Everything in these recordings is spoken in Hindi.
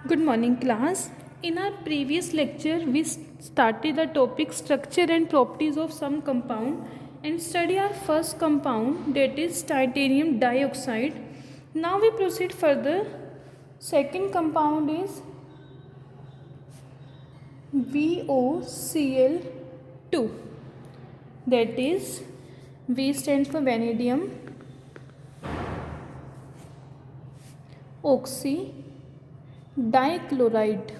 Good morning, class. In our previous lecture, we started the topic structure and properties of some compound and study our first compound, that is titanium dioxide. Now we proceed further. Second compound is VOCl2. That is, V stands for vanadium oxy dichloride.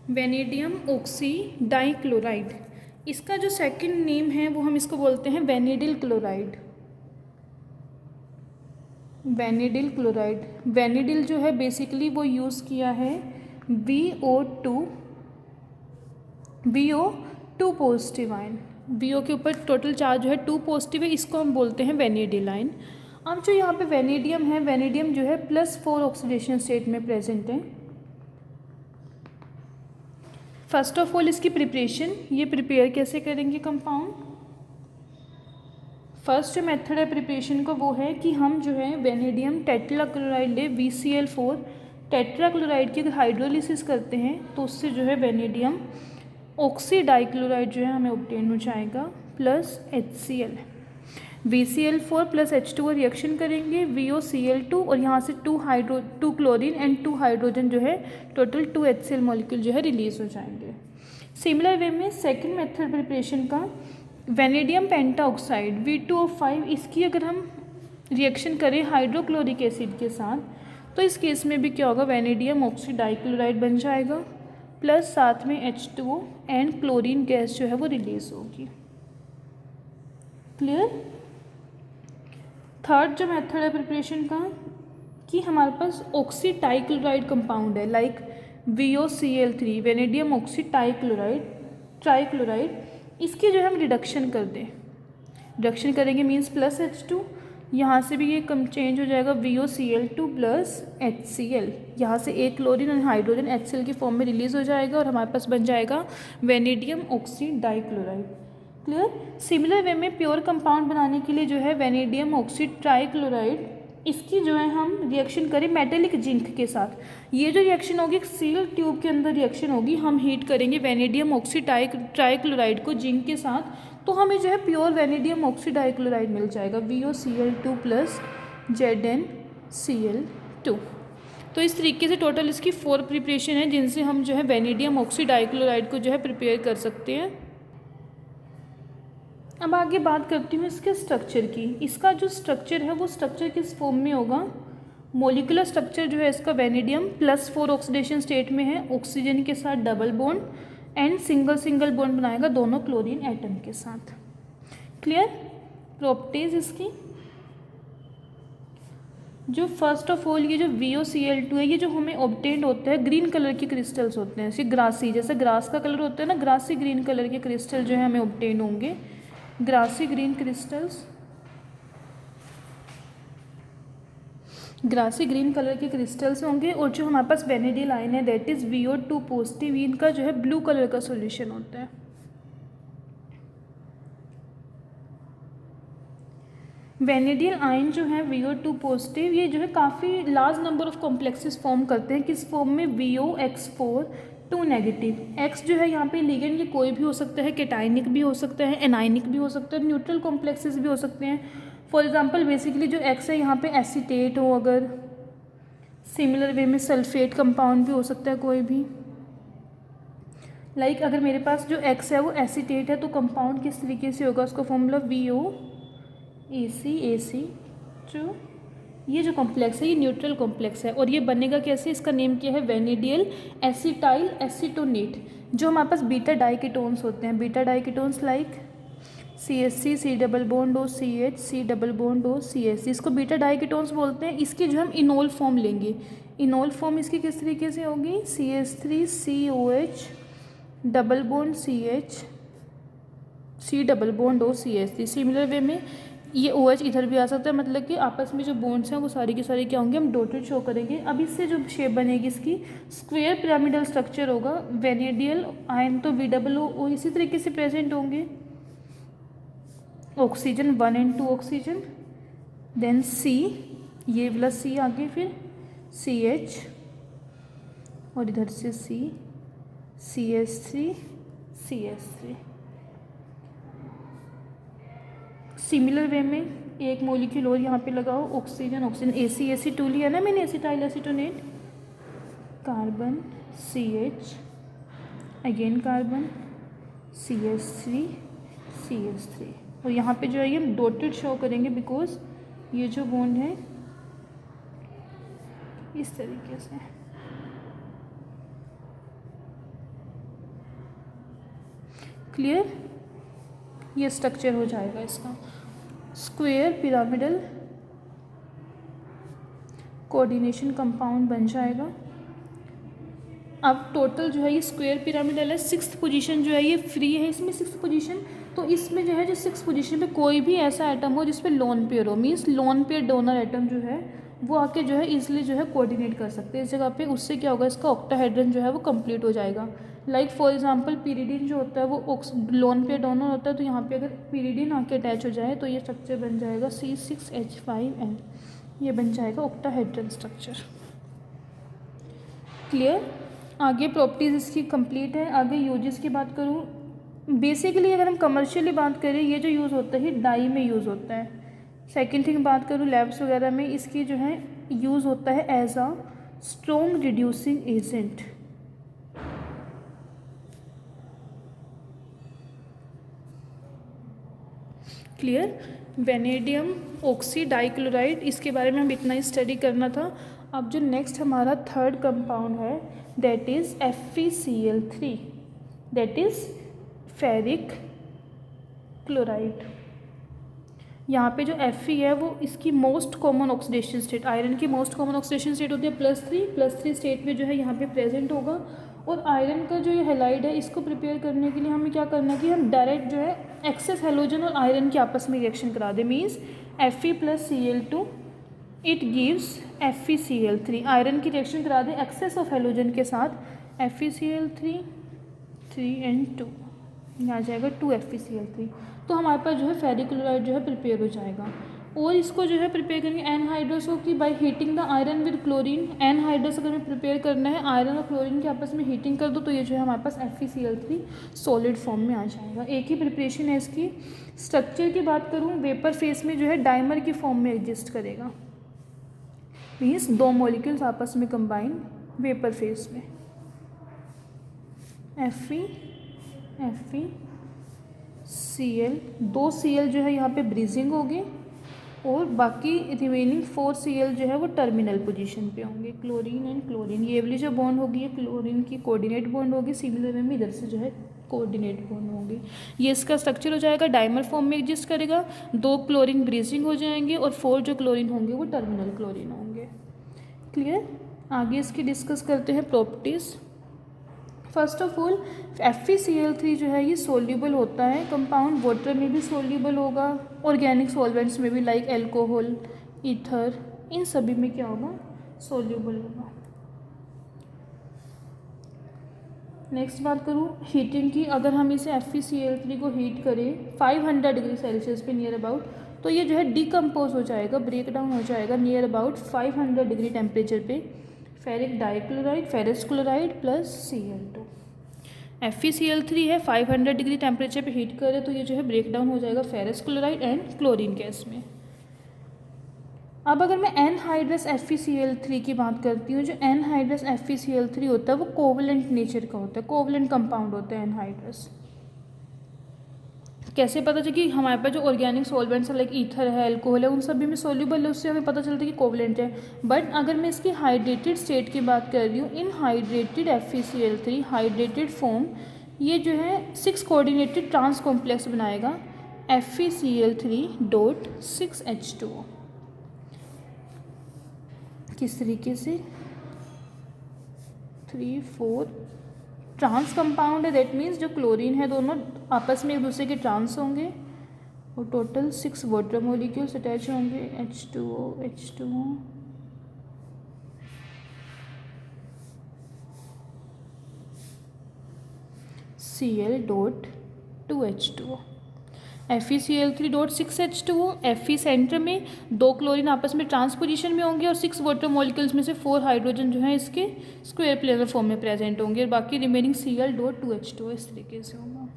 Vanadium oxy dichloride, इसका जो सेकंड नेम है वो हम इसको बोलते हैं वेनेडिल क्लोराइड। वेनेडिल क्लोराइड, वेनेडिल जो है बेसिकली वो यूज़ किया है VO2 पॉजिटिव आयन। VO के ऊपर टोटल चार्ज जो है 2 पॉजिटिव है, इसको हम बोलते हैं वेनेडिल आयन। अब जो यहाँ पे वेनेडियम है, वेनेडियम जो है +4 ऑक्सीडेशन स्टेट में प्रेजेंट है। फर्स्ट ऑफ ऑल इसकी प्रिपरेशन, ये प्रिपेयर कैसे करेंगे कंपाउंड। फर्स्ट जो मेथड है प्रिपरेशन का वो है कि हम जो है वेनेडियम टेट्राक्लोराइड ले VCl4 टेट्राक्लोराइड की अगर हाइड्रोलिसिस करते हैं तो उससे जो है वेनेडियम ऑक्सी डाइक्लोराइड जो है हमें ऑब्टेन हो जाएगा plus HCl। VCl4 plus H2 reaction करेंगे VOCl2 और यहाँ से 2 क्लोरीन एंड 2 हाइड्रोजन जो है टोटल 2 HCl मॉलिक्यूल जो है रिलीज हो जाएंगे। सिमिलर वे में सेकंड मेथड प्रिपरेशन का वेनेडियम पेंटाऑक्साइड V2O5, इसकी अगर हम रिएक्शन करें हाइड्रोक्लोरिक एसिड के साथ तो इस केस में भी क्या होगा, वेनेडियम ऑक्सी डाइक्लोराइड बन जाएगा प्लस साथ में H2O एंड क्लोरीन गैस जो है वो रिलीज होगी। क्लियर। थर्ड जो मेथड है प्रिपरेशन का कि हमारे पास ऑक्सी टाइक्लोराइड कंपाउंड है like VOCl3 vanadium oxy trichloride, इसकी जो है हम रिडक्शन कर दें, रिडक्शन करेंगे मीन्स प्लस H2, यहाँ से भी ये कम चेंज हो जाएगा VOCl2 प्लस HCl, यहाँ से एक क्लोरीन और हाइड्रोजन HCl की फॉर्म में रिलीज हो जाएगा और हमारे पास बन जाएगा vanadium oxy dichloride. Clear. Similar way में प्योर कंपाउंड बनाने के लिए जो है वेनेडियम ऑक्सी ट्राइक्लोराइड, इसकी जो है हम रिएक्शन करें मेटेलिक जिंक के साथ। ये जो रिएक्शन होगी सील ट्यूब के अंदर रिएक्शन होगी, हम हीट करेंगे वेनेडियम ऑक्सी ट्राइक्लोराइड को जिंक के साथ, तो हमें जो है प्योर वेनेडियम ऑक्सी डाइक्लोराइड मिल जाएगा VOCl2 प्लस ZnCl2। तो इस तरीके से टोटल इसकी 4 प्रिपरेशन है जिनसे हम जो है वेनेडियम ऑक्सी डाइक्लोराइड को जो है प्रिपेयर कर सकते हैं। अब आगे बात करती हूँ इसके स्ट्रक्चर की। इसका जो स्ट्रक्चर है वो स्ट्रक्चर किस फॉर्म में होगा, मोलिकुलर स्ट्रक्चर जो है इसका वेनेडियम +4 ऑक्सीडेशन स्टेट में है, ऑक्सीजन के साथ double bond and single bond बनाएगा दोनों क्लोरीन एटम के साथ। क्लियर। प्रॉपर्टीज इसकी, जो फर्स्ट ऑफ ऑल ये जो VOCl2 है ये जो हमें ऑब्टेन्ड होता है ग्रीन कलर के क्रिस्टल्स होते हैं, ग्रासी, जैसे ग्रास का कलर होता है ना, ग्रासी ग्रीन कलर के क्रिस्टल जो है हमें ऑब्टेन होंगे, grassy green crystals, grassy green colour के क्रिस्टल्स होंगे। और जो हमारे पास वेनेडिल आयन है दैट इज VO2 पॉजिटिव, इनका जो है ब्लू कलर का सॉल्यूशन होता है। वेनेडिल आयन जो है VO2 पॉजिटिव, ये जो है काफ़ी large number of complexes form करते हैं। किस फॉर्म में, VOX4 2 नेगेटिव। X जो है यहाँ पे लिगेंड ये कोई भी हो सकता है, कैटाइनिक भी हो सकता है, एनाइनिक भी हो सकता है, न्यूट्रल कॉम्प्लेक्सेस भी हो सकते हैं। फॉर एग्जांपल बेसिकली जो X है यहाँ पे एसीटेट हो, अगर सिमिलर वे में सल्फेट कंपाउंड भी हो सकता है कोई भी। लाइक अगर मेरे पास जो X है वो एसीटेट है तो कंपाउंड किस तरीके से होगा, उसका फॉर्मूला VOAC जो ये जो कॉम्प्लेक्स है ये न्यूट्रल कॉम्प्लेक्स है और ये बनेगा कैसे, इसका नेम क्या है, वेनेडियल एसिटाइल एसीटोनेट। जो हमारे पास बीटा डाइकेटोन्स होते हैं, beta diketones like CH3 C double bond O CH C double bond O CH, इसको बीटा डाइकेटोन्स बोलते हैं। इसकी जो हम इनोल फॉर्म लेंगे, इनोल फॉर्म इसकी किस तरीके से होगी, CH3 COH double bond CH C double bond O CH3। Similar way में ये OH इधर भी आ सकता है, मतलब कि आपस में जो बॉन्ड्स हैं वो सारी की सारी क्या होंगे, हम डॉटेड शो करेंगे। अब इससे जो शेप बनेगी इसकी स्क्वायर पिरामिडल स्ट्रक्चर होगा। वेनेडियल आयन तो VOO इसी तरीके से प्रेजेंट होंगे, oxygen 1 and 2 oxygen, then C ये वाला C आगे, फिर CH और इधर से C, CH3, CH3। Similar way में एक मॉलिक्यूल और यहाँ पे लगाओ, ऑक्सीजन, ऑक्सीजन AC2 लिया ना मैंने, acetyl acetonate, carbon CH, again carbon CH3, CH3। और यहाँ पे जो है ये हम डॉटेड शो करेंगे बिकॉज ये जो बॉन्ड है इस तरीके से। क्लियर? ये स्ट्रक्चर हो जाएगा इसका, स्क्वायर पिरामिडल कोऑर्डिनेशन कंपाउंड बन जाएगा। अब टोटल जो है ये स्क्वायर पिरामिडल है, 6th पोजीशन जो है ये फ्री है इसमें, 6th पोजीशन। तो इसमें जो है जो 6th पोजीशन पे कोई भी ऐसा एटम हो जिस पे लोन पेयर हो, means lone pair donor atom जो है वो आके जो है इजीली जो है कोऑर्डिनेट कर सकते हैं इस जगह पे। उससे क्या होगा, इसका ऑक्टाहेड्रन जो है वो कंप्लीट हो जाएगा। लाइक फॉर एग्जांपल पीरिडिन जो होता है वो लोन पेयर डोनर होता है, तो यहाँ पे अगर पीरिडिन आके अटैच हो जाए तो ये स्ट्रक्चर बन जाएगा C6H5N, ये बन जाएगा ऑक्टाहेड्रन स्ट्रक्चर। क्लियर? आगे प्रॉपर्टीज़ इसकी कंप्लीट है। आगे यूजेस की बात करूँ, बेसिकली अगर हम कमर्शियली बात करें ये जो यूज़ होता है डाई में यूज़ होता है। सेकेंड थिंग बात करूँ लैब्स वगैरह में इसकी जो है यूज़ होता है as a strong reducing agent. Clear? Vanadium oxy dichloride, इसके बारे में हम इतना ही स्टडी करना था। अब जो नेक्स्ट हमारा थर्ड कंपाउंड है that is FeCl3, that is ferric chloride. यहाँ पे जो Fe है वो इसकी most common oxidation state, iron की मोस्ट कॉमन ऑक्सीडेशन स्टेट होती है +3 स्टेट में जो है यहाँ पे प्रेजेंट होगा। और आयरन का जो ये हैलाइड है इसको प्रिपेयर करने के लिए हमें क्या करना है कि हम डायरेक्ट जो है एक्सेस हेलोजन और आयरन के आपस में रिएक्शन करा दें, means Fe + Cl2 it gives FeCl3, iron की रिएक्शन करा दें एक्सेस ऑफ हेलोजन के साथ, FeCl3 3 and 2, यहाँ आ जाएगा 2 FeCl3। तो हमारे पास जो है फेरिक क्लोराइड जो है प्रिपेयर हो जाएगा। और इसको जो है प्रिपेयर करेंगे एनहाइड्रस की by heating the iron with chlorine. Anhydrous अगर हमें प्रिपेयर करना है आयरन और क्लोरीन के आपस में हीटिंग कर दो तो ये जो है हमारे पास FeCl3 सॉलिड फॉर्म में आ जाएगा। एक ही प्रिपरेशन है इसकी। स्ट्रक्चर की बात करूँ वेपर फेस में जो है डाइमर की फॉर्म में एग्जिस्ट करेगा, मीन्स दो मॉलिक्यूल्स आपस में कंबाइन वेपर फेस में। FeCl, 2 Cl जो है यहाँ पे ब्रीजिंग होगी और बाकी रिमेनिंग 4 Cl जो है वो टर्मिनल पोजीशन पे होंगे, क्लोरीन एंड क्लोरीन। ये वाली जो बॉन्ड होगी ये क्लोरीन की कोऑर्डिनेट बॉन्ड होगी, सिमिलर वे में इधर से जो है कोऑर्डिनेट बॉन्ड होंगी। ये इसका स्ट्रक्चर हो जाएगा, डाइमर फॉर्म में एग्जिस्ट करेगा, 2 क्लोरीन ब्रीजिंग हो जाएंगे और 4 जो क्लोरीन होंगे वो टर्मिनल क्लोरीन होंगे। क्लियर? आगे इसकी डिस्कस करते हैं properties. First of all FeCl3 जो है ये सोल्यूबल होता है कंपाउंड, वाटर में भी सोल्यूबल होगा, ऑर्गेनिक सॉल्वेंट्स में भी लाइक एल्कोहल, ईथर, इन सभी में क्या होगा, सोल्यूबल होगा। नेक्स्ट बात करूँ हीटिंग की, अगर हम इसे FeCl3 को हीट करें 500 डिग्री सेल्सियस पे नियर अबाउट, तो ये जो है डिकम्पोज हो जाएगा, ब्रेक डाउन हो जाएगा नियर अबाउट 500 डिग्री टेम्परेचर पे, ferric dichloride, ferrous chloride plus Cl2। FeCl3 है 500 डिग्री टेम्परेचर पे हीट करें तो ये जो है ब्रेक डाउन हो जाएगा ferrous chloride and chlorine gas में। अब अगर मैं एनहाइड्रस FeCl3 की बात करती हूँ, जो एनहाइड्रस FeCl3 होता है वो कोवलेंट नेचर का होता है, कोवलेंट कंपाउंड होता है एनहाइड्रस। कैसे पता चले कि हमारे पास जो ऑर्गेनिक सॉल्वेंट्स है लाइक ईथर है, अल्कोहल है, उन सभी में सोल्यूबल है, उससे हमें पता चलता है कि कोवलेंट है। बट अगर मैं इसकी हाइड्रेटेड स्टेट की बात कर रही हूँ, इन हाइड्रेटेड FeCl3 हाइड्रेटेड फॉर्म ये जो है 6 कोऑर्डिनेटेड ट्रांस कॉम्प्लेक्स बनाएगा FeCl3.6H2O। किस तरीके से 3 4 ट्रांस कंपाउंड है, दैट मीन्स जो क्लोरीन है दोनों आपस में एक दूसरे के ट्रांस होंगे और टोटल 6 वाटर मॉलिक्यूल्स अटैच होंगे, H2O Cl.2H2O। FeCl3 dot 6H2O, Fe centre में, 2 क्लोरीन आपस में ट्रांसपोजिशन में होंगे और 6 वाटर मॉलिक्यूल्स में से 4 हाइड्रोजन जो है इसके स्क्वायर प्लेनर फॉर्म में प्रेजेंट होंगे और बाकी रिमेनिंग Cl डॉट 2H2O इस तरीके से होगा।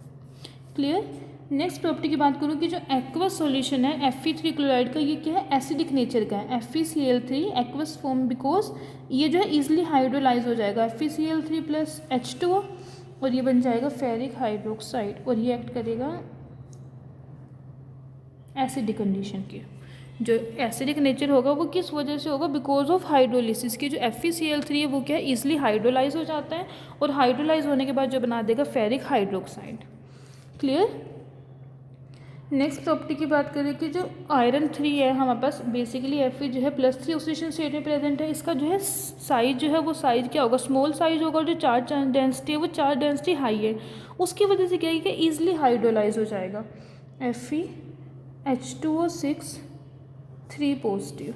क्लियर। नेक्स्ट प्रॉपर्टी की बात करूँ कि जो एक्वस सॉल्यूशन है Fe3 क्लोराइड का, ये क्या है, एसिडिक नेचर का है। FeCl3 एक्वस फॉर्म बिकॉज ये जो है ईजिली हाइड्रोलाइज हो जाएगा FeCl3 प्लस H2O और ये बन जाएगा फेरिक हाइड्रोक्साइड और ये एक्ट करेगा एसिडिक कंडीशन के। जो एसिडिक नेचर होगा वो किस वजह से होगा, बिकॉज ऑफ हाइड्रोलिसिस की। जो FeCl3 है वो क्या है, ईजिली हाइड्रोलाइज हो जाता है और हाइड्रोलाइज होने के बाद जो बना देगा ferric hydroxide. Clear. Next property की बात करें कि जो आयरन 3 है हमारे पास, बेसिकली Fe जो है +3 ऑक्सीडेशन स्टेट में प्रेजेंट है। इसका जो है साइज जो है वो साइज क्या होगा, स्मॉल साइज होगा और जो चार्ज डेंसिटी है वो चार्ज डेंसिटी हाई है। उसकी वजह से क्या है कि ईजिली हाइड्रोलाइज हो जाएगा FeH2O6 3 positive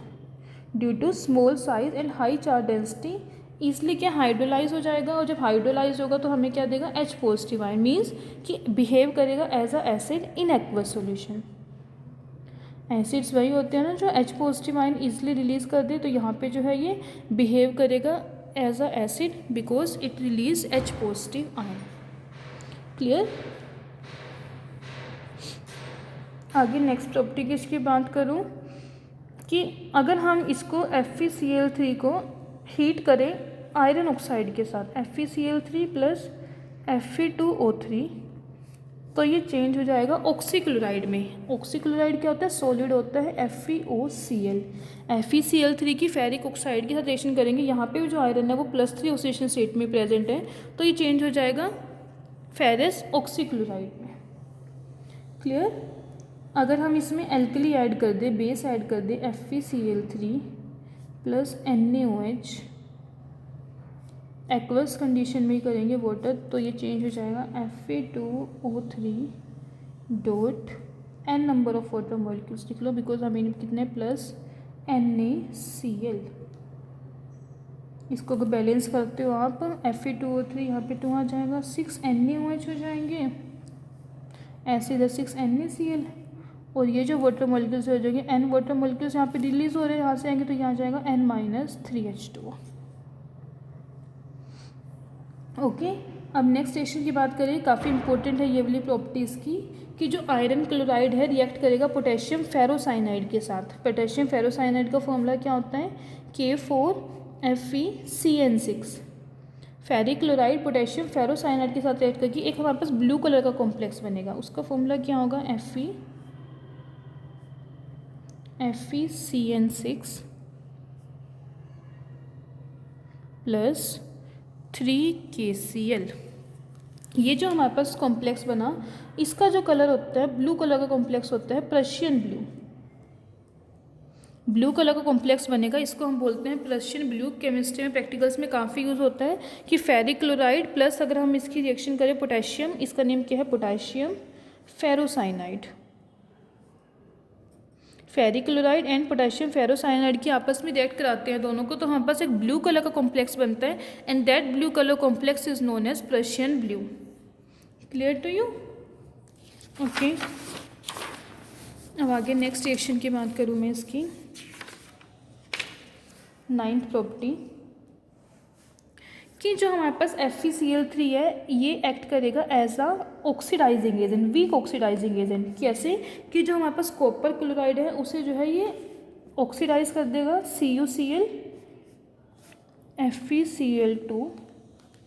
due to small size and high charge density, इसलिए क्या हाइड्रोलाइज हो जाएगा और जब हाइड्रोलाइज होगा तो हमें क्या देगा, H पॉजिटिव आयन, मीन्स कि बिहेव करेगा as a acid in aqueous solution. Acids वही होते हैं ना जो H positive ion easily release कर दे, तो यहाँ पे जो है ये बिहेव करेगा as a acid because it release H positive ion. Clear. आगे नेक्स्ट प्रॉपर्टी की इसकी बात करूँ कि अगर हम इसको FeCl3 को हीट करें आयरन ऑक्साइड के साथ FeCl3 प्लस Fe2O3, तो ये चेंज हो जाएगा ऑक्सीक्लोराइड में। ऑक्सीक्लोराइड क्या होता है, सॉलिड होता है FeOCl। FeCl3 की फेरिक ऑक्साइड के साथ रिएक्शन करेंगे, यहाँ पे जो आयरन है वो +3 ऑक्सीडेशन स्टेट में प्रेजेंट है, तो ये चेंज हो जाएगा फेरस ऑक्सीक्लोराइड में। क्लियर। अगर हम इसमें एल्कली ऐड कर दे, बेस ऐड कर दे FeCl3 plus NaOH, aqueous condition में ही करेंगे वाटर, तो ये चेंज हो जाएगा Fe2O3 dot n number of water molecules लिख लो बिकॉज हमें कितने प्लस NaCl। इसको अगर बैलेंस करते हो आप Fe2O3 यहाँ पे 2 आ जाएगा, 6 NaOH हो जाएंगे, ऐसे इधर 6 NaCl और ये जो वाटर मॉलिक्यूल्स हो जाएंगे n वाटर मॉलिक्यूल्स यहाँ पे रिलीज हो रहे हैं, यहाँ से आएंगे तो यहाँ जाएगा n-3H2O। ओके। अब नेक्स्ट रिएक्शन की बात करें, काफ़ी इंपॉर्टेंट है ये वाली प्रॉपर्टीज़ की, कि जो आयरन क्लोराइड है रिएक्ट करेगा पोटेशियम फेरोसाइनाइड के साथ। पोटेशियम फेरोसाइनाइड का फॉर्मूला क्या होता है, K4FeCN6। Ferric chloride potassium ferrocyanide के साथ रिएक्ट करके एक हमारे पास ब्लू कलर का कॉम्प्लेक्स बनेगा, उसका फॉर्मूला क्या होगा, FeCN6 प्लस 3KCl। ये जो हमारे पास कॉम्प्लेक्स बना, इसका जो कलर होता है ब्लू कलर का कॉम्प्लेक्स होता है प्रशियन ब्लू। ब्लू कलर का कॉम्प्लेक्स बनेगा, इसको हम बोलते हैं प्रशियन ब्लू। केमिस्ट्री में प्रैक्टिकल्स में काफ़ी यूज़ होता है कि फेरिक क्लोराइड प्लस अगर हम इसकी रिएक्शन करें पोटेशियम, इसका नेम क्या है, potassium ferrocyanide. Ferric chloride and potassium ferrocyanide की आपस में रिएक्ट कराते हैं दोनों को, तो हमारे पास एक ब्लू कलर का कॉम्प्लेक्स बनता है and that blue colour complex is known as Prussian blue. Clear to you. Okay. अब आगे नेक्स्ट रिएक्शन की बात करूँ मैं इसकी 9th प्रॉपर्टी, कि जो हमारे पास FeCl3 है ये एक्ट करेगा as a oxidising agent, weak oxidising agent. कैसे, कि जो हमारे पास कॉपर क्लोराइड है उसे जो है ये ऑक्सीडाइज कर देगा CuCl FeCl2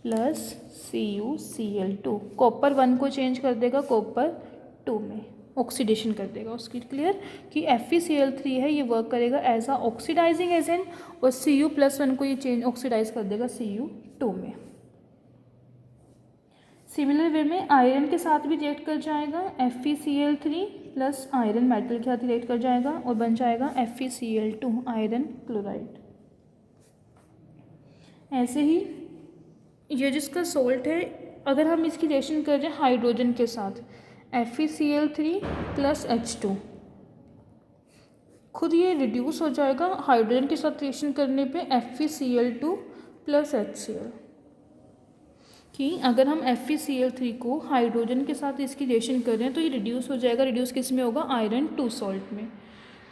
plus CuCl2, copper 1 को चेंज कर देगा कॉपर 2 में, ऑक्सीडेशन कर देगा उसकी। क्लियर, कि FeCl3 है ये वर्क करेगा एज अ ऑक्सीडाइजिंग एजेंट और Cu+1 को ये चेंज ऑक्सीडाइज कर देगा Cu2 में। सिमिलर वे में आयरन के साथ भी रिएक्ट कर जाएगा, FeCl3 प्लस आयरन मेटल के साथ रिएक्ट कर जाएगा और बन जाएगा FeCl2 आयरन क्लोराइड। ऐसे ही ये जिसका सोल्ट है, अगर हम इसकी रिएक्शन कर रहे हैं हाइड्रोजन के साथ FeCl3 प्लस H2, खुद ये रिड्यूस हो जाएगा हाइड्रोजन के साथ रिएक्शन करने पे FeCl2 प्लस HCl। कि अगर हम FeCl3 को हाइड्रोजन के साथ इसकी रिएक्शन कर रहे हैं तो ये रिड्यूस हो जाएगा। रिड्यूस किस में होगा? आयरन 2 सॉल्ट में।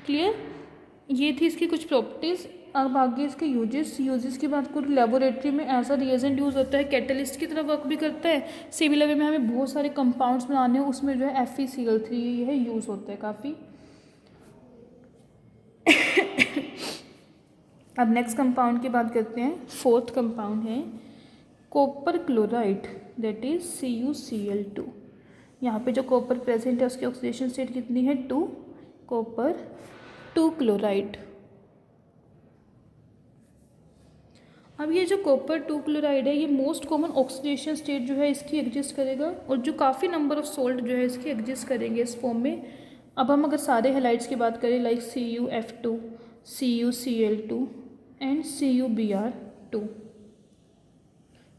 क्लियर? ये थी इसकी कुछ प्रॉपर्टीज़। अब आगे इसके यूजेस की बात करूँ, लेबोरेटरी में ऐसा रिएजेंट यूज़ होता है, कैटलिस्ट की तरह वर्क भी करता है। सिमिलर वे में हमें बहुत सारे कंपाउंड्स बनाने हैं, उसमें जो है FeCl3 यह यूज़ होता है काफ़ी। अब नेक्स्ट कंपाउंड की बात करते हैं। फोर्थ कंपाउंड है copper chloride, that is CuCl2। यहाँ पे जो कॉपर प्रेजेंट है उसकी ऑक्सीडेशन स्टेट कितनी है? 2, कॉपर 2 क्लोराइड। अब ये जो कॉपर 2 क्लोराइड है ये मोस्ट कॉमन ऑक्सीडेशन स्टेट जो है इसकी एग्जिस्ट करेगा, और जो काफ़ी नंबर ऑफ सोल्ट जो है इसकी एग्जिस्ट करेंगे इस फॉर्म में। अब हम अगर सारे हेलाइड्स की बात करें like CuF2, CuCl2 and CuBr2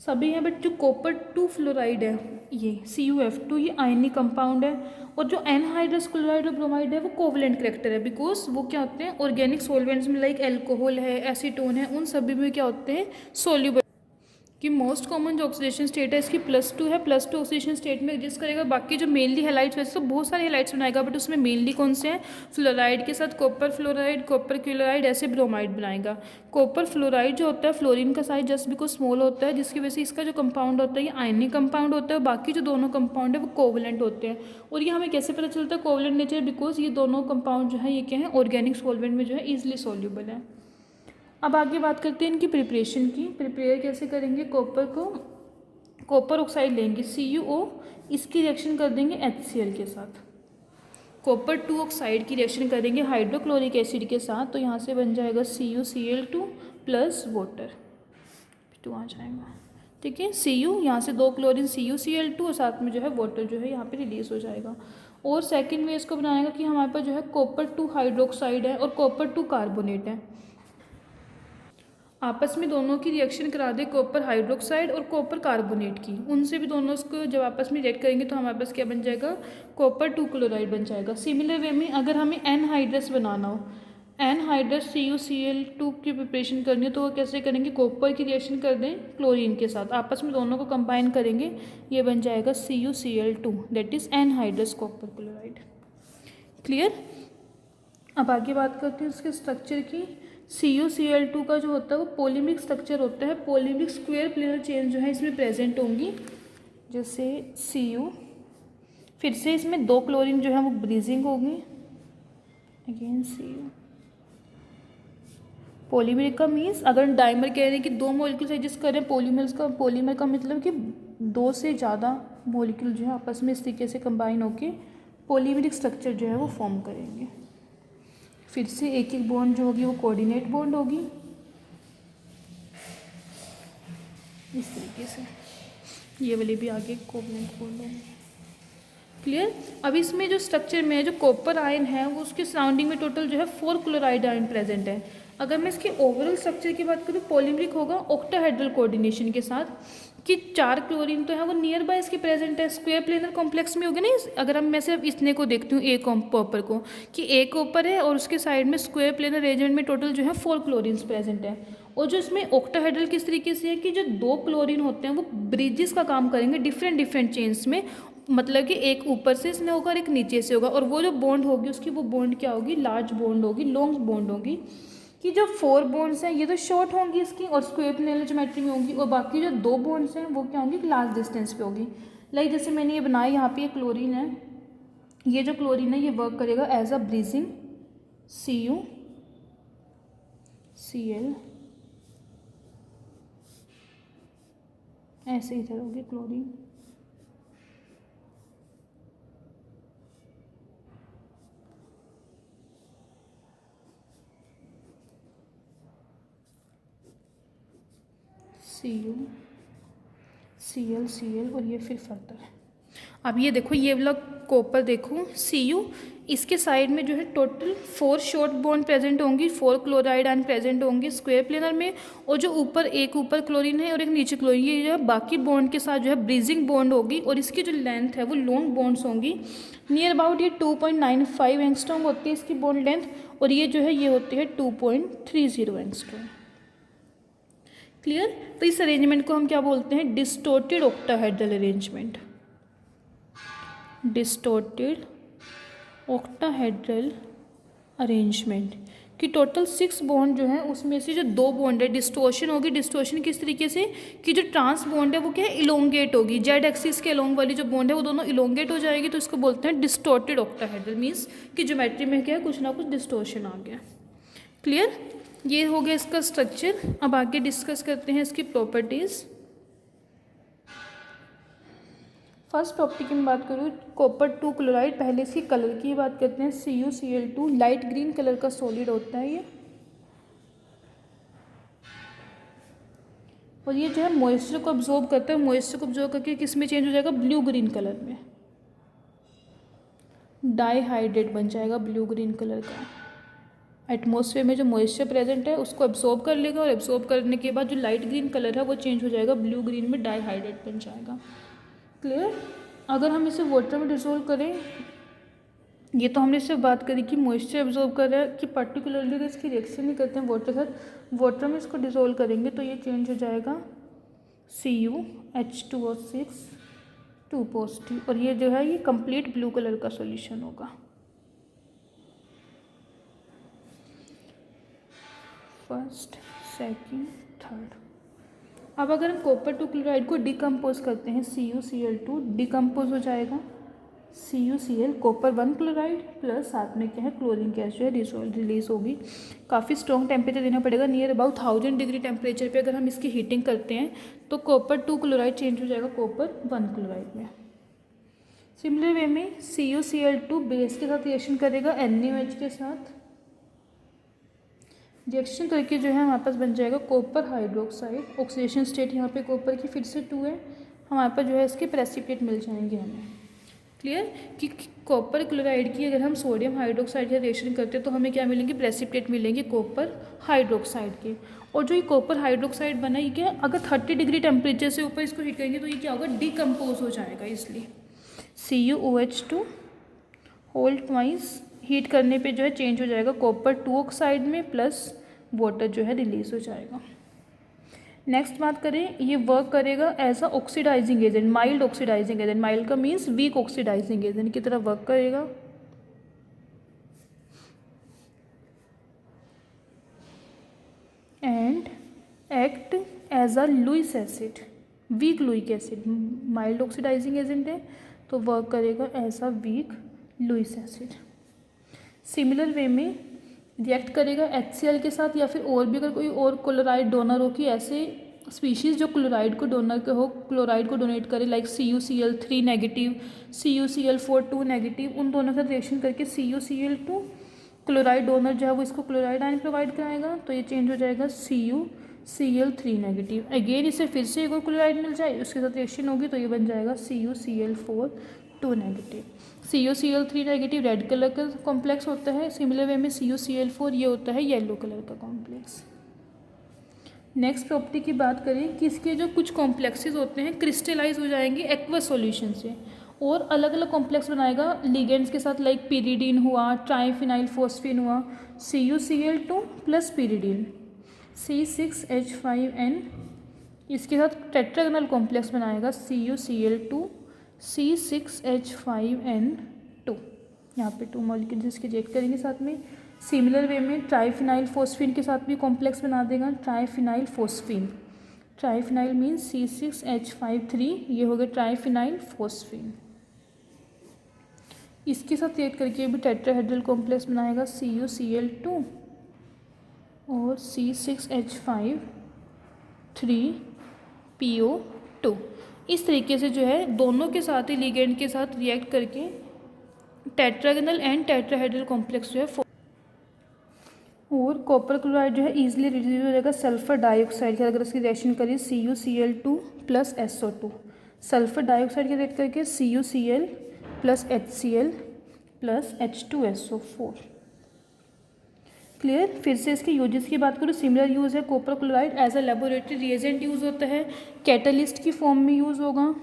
सभी हैं, बट जो कॉपर 2 फ्लोराइड है ये CuF2 ये आयनिक कंपाउंड है, और जो एनहाइड्रस क्लोराइड और ब्रोमाइड है वो कोवलेंट करेक्टर है, बिकॉज वो क्या होते हैं ऑर्गेनिक सॉल्वेंट्स में लाइक एल्कोहल है, एसीटोन है, उन सभी में क्या होते हैं सोल्यूबल। कि मोस्ट कॉमन जो ऑक्सीडेशन स्टेट है इसकी +2 है, +2 ऑक्सीडेशन स्टेट में एग्जिस्ट करेगा। बाकी जो मेनली हेलाइट्स, वैसे तो बहुत सारे हेलाइट्स बनाएगा बट उसमें मेनली कौन से हैं? फ्लोराइड के साथ कॉपर फ्लोराइड, कॉपर क्लोराइड, ऐसे ब्रोमाइड बनाएगा। कॉपर फ्लोराइड जो होता है फ्लोरीन का साइज जस्ट बिकॉज स्मॉल होता है, जिसकी वजह से इसका जो कंपाउंड होता है ये आयनिक कंपाउंड होता है, और बाकी जो दोनों कंपाउंड है वो कोवलेंट होते हैं। और ये हमें कैसे पता चलता है कोवलेंट नेचर? बिकॉज ये दोनों कंपाउंड जो है ये क्या है ऑर्गेनिक सॉल्वेंट में जो है ईजिली सॉल्यूबल है। अब आगे बात करते हैं इनकी प्रिपरेशन की। प्रिपेयर कैसे करेंगे? कॉपर ऑक्साइड लेंगे CuO, इसकी रिएक्शन कर देंगे HCl के साथ। कॉपर 2 ऑक्साइड की रिएक्शन करेंगे हाइड्रोक्लोरिक एसिड के साथ, तो यहाँ से बन जाएगा CuCl2 प्लस वाटर, 2 आ जाएगा। ठीक है, Cu यहाँ से 2 क्लोरीन CuCl2 और साथ में जो है वाटर जो है यहाँ पे रिलीज हो जाएगा। और सेकेंड वे इसको बनाएगा कि हमारे पास जो है कॉपर 2 हाइड्रोक्साइड है और कॉपर 2 कार्बोनेट है, आपस में दोनों की रिएक्शन करा दे कॉपर हाइड्रोक्साइड और कॉपर कार्बोनेट की, उनसे भी दोनों को जब आपस में रिएक्ट करेंगे तो हमारे पास क्या बन जाएगा? कॉपर 2 क्लोराइड बन जाएगा। सिमिलर वे में अगर हमें एनहाइड्रस बनाना हो, एनहाइड्रस CuCl2 की प्रिपरेशन करनी है तो वो कैसे करेंगे? कॉपर की रिएक्शन कर दें क्लोरीन के साथ, आपस में दोनों को कंबाइन करेंगे, ये बन जाएगा CuCl2 that is anhydrous copper chloride. Clear? अब आगे बात करते हैं इसके स्ट्रक्चर की। CuCl2 का जो होता है वो पॉलीमिक स्ट्रक्चर होता है, पॉलीमिक स्क्वायर प्लेनर चेन जो है इसमें प्रेजेंट होंगी, जैसे Cu, फिर से इसमें 2 क्लोरीन जो है वो ब्रीजिंग होगी, अगेन Cu। पॉलीमर का मीन्स अगर डाइमर कह रहे हैं कि 2 मॉलिक्यूल्स एग्जिस्ट कर रहे हैं, पॉलीमर का मतलब कि 2 से ज़्यादा मॉलिक्यूल जो है आपस में इस तरीके से कंबाइन होकर पॉलीमेरिक स्ट्रक्चर जो है वो फॉर्म करेंगे। फिर से एक एक बॉन्ड जो होगी वो कोऑर्डिनेट बॉन्ड होगी इस तरीके से, ये वाली भी आगे कोऑर्डिनेट बॉन्ड होगी। क्लियर? अब इसमें जो स्ट्रक्चर में जो कॉपर आयन है वो उसके सराउंडिंग में टोटल जो है 4 क्लोराइड आयन प्रेजेंट है। अगर मैं इसके ओवरऑल स्ट्रक्चर की बात करूँ पॉलीमरिक होगा ऑक्टाहेड्रल कोऑर्डिनेशन के साथ, कि 4 क्लोरीन तो है वो नियर बाय इसके प्रेजेंट है, स्क्वायर प्लेनर कॉम्प्लेक्स में होगा ना। अगर हम मैं सिर्फ इसने को देखती हूँ एक कॉपर को, कि एक कॉपर है और उसके साइड में स्क्वायर प्लेनर अरेंजमेंट में टोटल जो है 4 क्लोरीन प्रेजेंट है। और जो इसमें ऑक्टाहेड्रल किस तरीके से है कि जो 2 क्लोरीन होते हैं वो ब्रिजेस का काम करेंगे डिफरेंट चेन्स में, मतलब कि एक ऊपर से इसमें होगा और एक नीचे से होगा, और वो जो बॉन्ड होगी उसकी वो बॉन्ड क्या होगी? लार्ज बॉन्ड होगी, लॉन्ग बॉन्ड होगी। कि जो 4 बॉन्ड्स हैं ये तो शॉर्ट होंगी इसकी और स्क्वायर प्लेनर ज्योमेट्री में होंगी, और बाकी जो 2 बॉन्ड्स हैं वो क्या होंगी? लार्ज डिस्टेंस पे होगी। लाइक जैसे मैंने ये बनाया, यहाँ पे ये क्लोरीन है, ये जो क्लोरीन है ये वर्क करेगा एज अ ब्रीजिंग CuCl, ऐसे इधर होगी क्लोरीन, Cl और ये फिर फर्दर। अब ये देखो ये वाला कॉपर देखो Cu, इसके साइड में जो है टोटल 4 शॉर्ट बॉन्ड प्रेजेंट होंगी, 4 क्लोराइड आयन प्रेजेंट होंगे स्क्वायर प्लेनर में, और जो एक ऊपर क्लोरीन है और एक नीचे क्लोरीन, ये जो है बाकी बॉन्ड के साथ जो है ब्रीजिंग बॉन्ड होगी, और इसकी जो लेंथ है वो लॉन्ग बॉन्ड्स होंगी, नियर अबाउट ये 2.95 एंगस्ट्रॉम होती है इसकी बॉन्ड लेंथ, और ये जो है ये होती है 2.30 एंगस्ट्रॉम। क्लियर। तो इस अरेंजमेंट को हम क्या बोलते हैं, distorted octahedral arrangement, distorted octahedral arrangement कि टोटल 6 बॉन्ड जो है उसमें से जो 2 बॉन्ड है डिस्टोर्शन होगी। डिस्टोर्शन किस तरीके से कि जो ट्रांस बॉन्ड है वो क्या है, इलोंगेट होगी, जेड एक्सिस के अलोंग वाली जो बॉन्ड है वो दोनों इलोंगेट हो जाएगी, तो इसको बोलते हैं डिस्टोर्टेड ऑक्टाहेड्रल। मीन्स कि ज्योमेट्री में क्या है, कुछ ना कुछ डिस्टोर्शन आ गया। क्लियर, ये हो गया इसका स्ट्रक्चर। अब आगे डिस्कस करते हैं इसकी प्रॉपर्टीज़। फर्स्ट प्रॉपर्टी की मैं बात करूँ, कॉपर 2 क्लोराइड। पहले इसकी कलर की बात करते हैं। CuCl2 लाइट ग्रीन कलर का सॉलिड होता है ये, और ये जो है मॉइस्चर को अब्जॉर्ब करता है। मॉइस्चर को अब्जॉर्ब करके किस में चेंज हो जाएगा, ब्लू ग्रीन कलर में, डाईहाइड्रेट बन जाएगा ब्लू ग्रीन कलर का। एटमॉस्फेयर में जो मॉइस्चर प्रेजेंट है उसको एब्जॉर्ब कर लेगा, और एब्जॉर्ब करने के बाद जो लाइट ग्रीन कलर है वो चेंज हो जाएगा ब्लू ग्रीन में, डाईहाइड्रेट बन जाएगा। क्लियर। अगर हम इसे वाटर में डिसॉल्व करें, ये तो हमने इससे बात करी कि मॉइस्चर एब्जॉर्ब कर रहा है कि पर्टिकुलरली अगर इसकी रिएक्शन नहीं करते हैं वाटर के साथ, वाटर में इसको डिसॉल्व करेंगे तो ये चेंज हो जाएगा CuH2O6 2 पॉजिटिव, और ये जो है ये कंप्लीट ब्लू कलर का सॉल्यूशन होगा। First, second, third. अब अगर हम कॉपर 2 क्लोराइड को डिकम्पोज करते हैं, CuCl2 डिकम्पोज हो जाएगा CuCl कॉपर 1 क्लोराइड प्लस साथ में क्या है क्लोरीन गैस जो है रिलीज होगी। काफ़ी स्ट्रॉन्ग टेम्परेचर देना पड़ेगा, नियर अबाउट 1000 डिग्री टेम्परेचर पे अगर हम इसकी हीटिंग करते हैं तो कॉपर 2 क्लोराइड चेंज हो जाएगा कॉपर 1 क्लोराइड में। सिमिलर वे में CuCl2 बेस के साथ रिएक्शन करेगा NaOH के साथ, रिएक्शन करके जो है हमारे पास बन जाएगा कॉपर हाइड्रोक्साइड। ऑक्सीडेशन स्टेट यहाँ पे कॉपर की फिर से 2 है, हमारे पास जो है इसके प्रेसिपिटेट मिल जाएंगे हमें। क्लियर कि कॉपर क्लोराइड की अगर हम सोडियम हाइड्रोक्साइड का रिएक्शन करते हैं तो हमें क्या मिलेंगे, प्रेसिपिटेट मिलेंगे कॉपर हाइड्रोक्साइड के। और जो ये कॉपर हाइड्रोक्साइड बना ये क्या, अगर 30 डिग्री टेम्परेचर से ऊपर इसको हीट करेंगे तो ये क्या होगा, डिकम्पोज हो जाएगा। इसलिए CuOH2 होल ट्वाइस हीट करने पे जो है चेंज हो जाएगा कॉपर 2 ऑक्साइड में, प्लस वाटर जो है रिलीज हो जाएगा। नेक्स्ट बात करें, ये वर्क करेगा as a oxidising agent, mild oxidising agent. Mild का मीन्स वीक ऑक्सीडाइजिंग एजेंट की तरह वर्क करेगा। And act as a Lewis acid, weak Lewis acid. Mild oxidising agent है तो वर्क करेगा as a weak Lewis acid. Similar way में रिएक्ट करेगा HCl के साथ, या फिर और भी अगर कोई और क्लोराइड डोनर हो कि ऐसे स्पीशीज़ जो क्लोराइड को डोनर के हो, क्लोराइड को डोनेट करे, like CuCl3 negative, CuCl4 2 negative, उन दोनों के साथ रिएक्शन करके CuCl2 क्लोराइड डोनर जो है वो इसको क्लोराइड आयन प्रोवाइड कराएगा, तो ये चेंज हो जाएगा CuCl3 नेगेटिव। अगेन इसे फिर से एक और क्लोराइड मिल जाए, उसके साथ रिएक्शन होगी तो ये बन जाएगा CuCl4 2 negative. CuCl3 negative red colour का कॉम्प्लेक्स होता है। सिमिलर वे में CuCl4 ये होता है येलो कलर का कॉम्प्लेक्स। नेक्स्ट प्रॉपर्टी की बात करें कि इसके जो कुछ कॉम्प्लेक्सेस होते हैं क्रिस्टलाइज हो जाएंगे एक्वस सॉल्यूशन से, और अलग अलग कॉम्प्लेक्स बनाएगा लिगेंड्स के साथ, लाइक पिरिडीन हुआ, ट्राइफिनाइल फोस्फीन हुआ, CuCl2 प्लस पिरिडीन C6H5N, इसके साथ टेट्रागोनल कॉम्प्लेक्स बनाएगा CuCl2 C6H5N2। यहाँ पे 2 मॉलिक्यूल्स इसके रिएक्ट करेंगे साथ में। सिमिलर वे में ट्राइफिनाइल फोस्फीन के साथ भी कॉम्प्लेक्स बना देगा, triphenyl phosphine. Triphenyl means C6H53, ये हो गया ट्राइफिनाइल फोस्फीन। इसके साथ रिएक्ट करके भी टेट्राहेड्रल कॉम्प्लेक्स बनाएगा CuCl2 और C6H5 3PO2। इस तरीके से जो है दोनों के साथ ही लिगेंड के साथ रिएक्ट करके टेट्रागोनल एंड टेट्राहेड्रल कॉम्प्लेक्स जो है, और कॉपर क्लोराइड जो है ईजिली रिड्यूस हो जाएगा सल्फर डाइऑक्साइड के, अगर इसकी रिएक्शन करें CuCl2 plus SO2, sulphur dioxide के रिएक्ट करके CuCl plus HCl plus H2SO4। Clear. फिर से इसके यूजेस की बात करूँ, सिमिलर यूज़ है copper chloride as a laboratory reagent use होता है, कैटलिस्ट की फॉर्म में यूज़ होगा,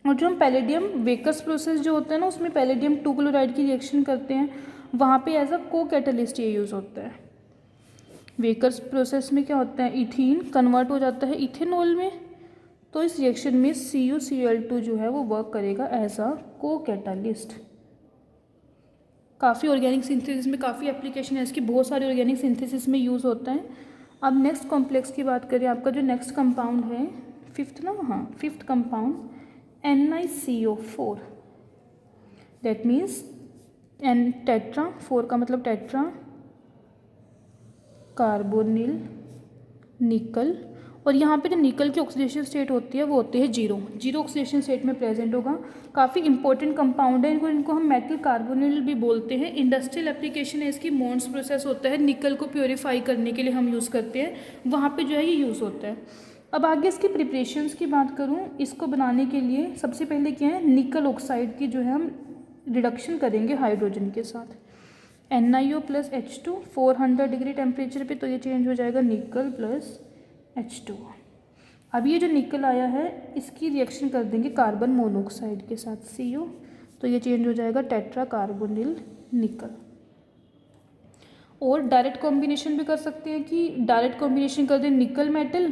और जो हम पैलेडियम वेकस प्रोसेस जो होता है ना उसमें पैलेडियम 2 क्लोराइड की रिएक्शन करते हैं, वहाँ पे एज अ को कैटलिस्ट ये यूज़ होता है। वेकर्स प्रोसेस में क्या होता है, इथीन कन्वर्ट हो जाता है इथेनॉल में, तो इस रिएक्शन में CuCl2 जो है वो वर्क करेगा एज अ को कैटालिस्ट। काफ़ी ऑर्गेनिक सिंथेसिस में काफ़ी एप्लीकेशन है इसकी, बहुत सारे ऑर्गेनिक सिंथेसिस में यूज़ होता है। अब नेक्स्ट कॉम्प्लेक्स की बात करें, आपका जो नेक्स्ट कंपाउंड है fifth compound NiCO4, that means an tetra, 4 का मतलब टेट्रा कार्बोनिल निकल, और यहाँ पे जो निकल की ऑक्सीडेशन स्टेट होती है वो होती है जीरो ऑक्सीडेशन स्टेट में प्रेजेंट होगा। काफ़ी इंपॉर्टेंट कंपाउंड है, इनको हम मेटल कार्बोनिल भी बोलते हैं। इंडस्ट्रियल एप्लीकेशन है इसकी, मॉन्स प्रोसेस होता है, निकल को प्योरीफाई करने के लिए हम यूज़ करते हैं, वहाँ पे जो है ये यूज़ होता है। अब आगे इसकी प्रिपरेशंस की बात करूँ, इसको बनाने के लिए सबसे पहले क्या है, निकल ऑक्साइड की जो है हम रिडक्शन करेंगे हाइड्रोजन के साथ, NiO + H2 400 डिग्री टेम्परेचर पे, तो ये चेंज हो जाएगा निकल + H2। अब ये जो निकल आया है इसकी रिएक्शन कर देंगे कार्बन मोनोऑक्साइड के साथ CO, तो ये चेंज हो जाएगा टेट्रा कार्बोनिल निकल। और डायरेक्ट कॉम्बिनेशन भी कर सकते हैं कि डायरेक्ट कॉम्बिनेशन कर दें निकल मेटल,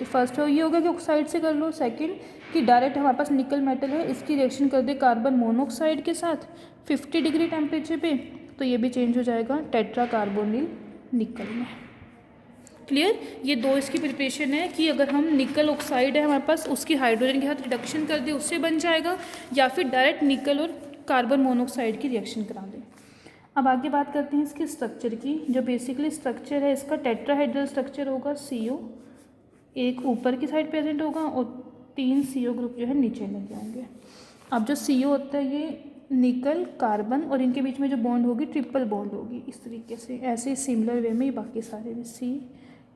फर्स्ट ये होगा कि ऑक्साइड से कर लो, सेकंड कि डायरेक्ट हमारे पास निकल मेटल है इसकी रिएक्शन कर दे कार्बन मोनोऑक्साइड के साथ 50 डिग्री टेम्परेचर पे, तो ये भी चेंज हो जाएगा टेट्रा कार्बोनिल निकल में। क्लियर, ये दो इसकी प्रिपरेशन है कि अगर हम निकल ऑक्साइड है हमारे पास उसकी हाइड्रोजन के साथ रिडक्शन कर दे उससे बन जाएगा, या फिर डायरेक्ट निकल और कार्बन मोनोऑक्साइड की रिएक्शन करा दें। अब आगे बात करते हैं इसके स्ट्रक्चर की। जो बेसिकली स्ट्रक्चर है इसका टेट्राहेड्रल स्ट्रक्चर होगा, CO एक ऊपर की साइड प्रेजेंट होगा और 3 CO ग्रुप जो है नीचे लगे होंगे। अब जो CO होता है ये निकल कार्बन और इनके बीच में जो बॉन्ड होगी ट्रिपल बॉन्ड होगी इस तरीके से, ऐसे सिमिलर वे में ही बाकी सारे भी, C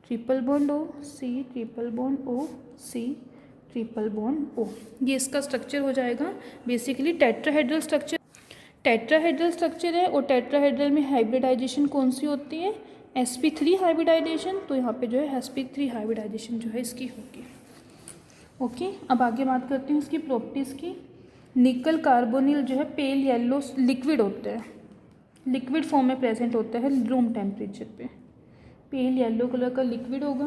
triple bond O, C triple bond O, C triple bond O, ये इसका स्ट्रक्चर हो जाएगा basically tetrahedral structure. Tetrahedral structure है और टेट्राहेड्रल में हाइब्रिडाइजेशन कौन सी होती है, sp3 हाइब्रिडाइजेशन, तो यहाँ पे जो है sp3 हाइब्रिडाइजेशन जो है इसकी होगी। ओके, अब आगे बात करते हैं इसकी प्रॉपर्टीज़ की। निकल कार्बोनिल जो है पेल येलो लिक्विड होता है, लिक्विड फॉर्म में प्रेजेंट होता है रूम टेम्परेचर पे, पेल येलो कलर का लिक्विड होगा।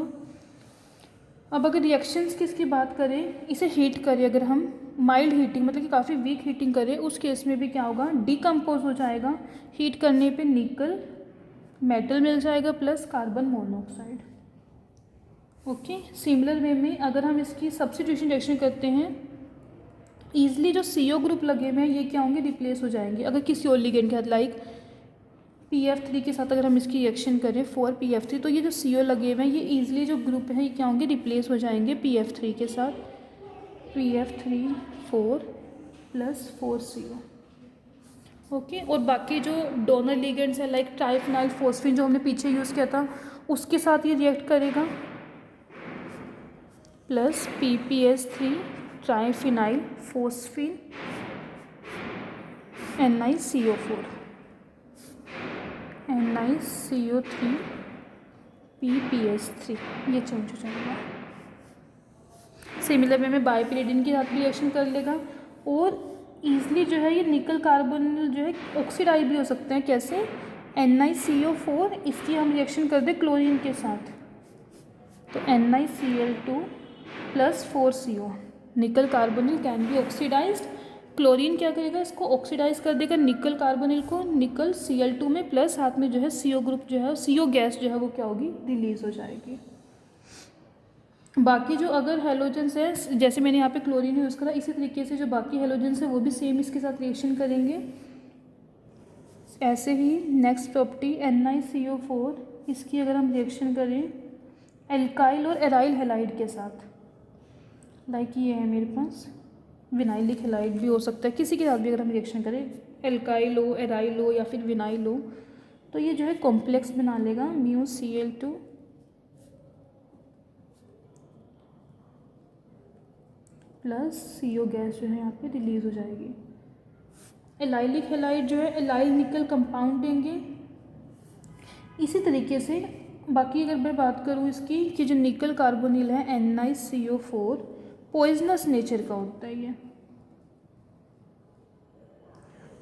अब अगर रिएक्शंस की इसकी बात करें, इसे हीट करें अगर हम, माइल्ड हीटिंग मतलब कि काफ़ी वीक हीटिंग करें, उस केस में भी क्या होगा, डिकम्पोज हो जाएगा। हीट करने पे निकल मेटल मिल जाएगा plus carbon monoxide. Okay, similar way में अगर हम इसकी सब्स्टिट्यूशन रिएक्शन करते हैं, ईजिली जो CO ग्रुप लगे हुए हैं ये क्या होंगे, रिप्लेस हो जाएंगे अगर किसी और लिगेंड के साथ, लाइक PF3 के साथ अगर हम इसकी रिएक्शन करें 4PF3, तो ये जो CO लगे हुए हैं ये ईजिली जो ग्रुप है ये क्या होंगे, रिप्लेस हो जाएंगे PF3 के साथ, PF3 4 + 4CO। ओके, और बाकी जो डोनर लिगेंड्स है लाइक ट्राइफिनाइल फॉस्फिन जो हमने पीछे यूज़ किया था उसके साथ ये रिएक्ट करेगा, plus PPS3 triphenyl phosphine NiCO4 NiCO3 PPS3, ये चेंज हो जाएगा। सिमिलर वे में बाइपीरिडिन के साथ भी रिएक्शन कर लेगा और ईजिली जो है ये निकल कार्बोनिल जो है ऑक्सीडाइज भी हो सकते हैं। कैसे, NiCO4 इसकी हम रिएक्शन कर दें क्लोरीन के साथ, तो NiCl2 + 4CO, nickel carbonyl can be oxidised. Chlorine क्या करेगा, इसको ऑक्सीडाइज कर देगा निकल कार्बोनिल को निकल Cl2 में, प्लस साथ में जो है CO ग्रुप जो है CO गैस जो है वो क्या होगी, रिलीज हो जाएगी। बाकी जो अगर हेलोजेंस है, जैसे मैंने यहाँ पे क्लोरीन यूज़ करा, इसी तरीके से जो बाकी हेलोजेंस है वो भी सेम इसके साथ रिएक्शन करेंगे। ऐसे ही नेक्स्ट प्रॉपर्टी NiCO4, इसकी अगर हम रिएक्शन करें एल्काइल और एराइल हैलाइड के साथ, लाइक ये है मेरे पास विनाइलिक हैलाइड भी हो सकता है, किसी के साथ भी अगर हम रिएक्शन करें एल्काइल हो, एराइल हो या फिर विनाइल हो, तो ये जो है कॉम्प्लेक्स बना लेगा μCl2 प्लस CO गैस जो है यहाँ पे रिलीज हो जाएगी। एलाइलिक हैलाइड जो है एलाइल निकल कंपाउंड देंगे। इसी तरीके से बाकी अगर मैं बात करूँ इसकी कि जो निकल कार्बोनिल है NiCO4 पॉइजनस नेचर का होता है ये,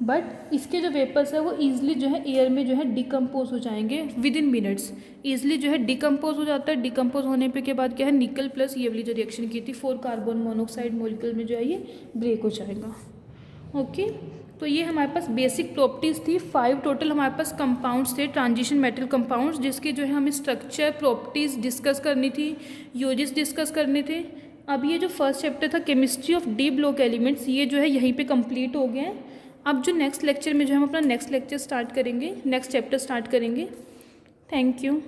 बट इसके जो वेपर्स है वो ईजिली जो है एयर में जो है डिकम्पोज हो जाएंगे विद इन मिनट्स, ईजिली जो है डिकम्पोज हो जाता है। डिकम्पोज होने पे के बाद क्या है, निकल प्लस ये वाली जो रिएक्शन की थी 4 कार्बन मोनोऑक्साइड मॉलिक्यूल में जो है ये ब्रेक हो जाएगा। ओके, तो ये हमारे पास बेसिक प्रॉपर्टीज़ थी। 5 टोटल हमारे पास कंपाउंड्स थे, ट्रांजिशन मेटल कंपाउंड्स, जिसके जो है हमें स्ट्रक्चर प्रॉपर्टीज़ डिस्कस करनी थी, यूजेस डिस्कस करने थे। अब ये जो फर्स्ट चैप्टर था chemistry of D block elements, ये जो है यहीं पे कंप्लीट हो गया है। अब जो नेक्स्ट लेक्चर में जो हम अपना नेक्स्ट लेक्चर स्टार्ट करेंगे, नेक्स्ट चैप्टर स्टार्ट करेंगे। Thank you.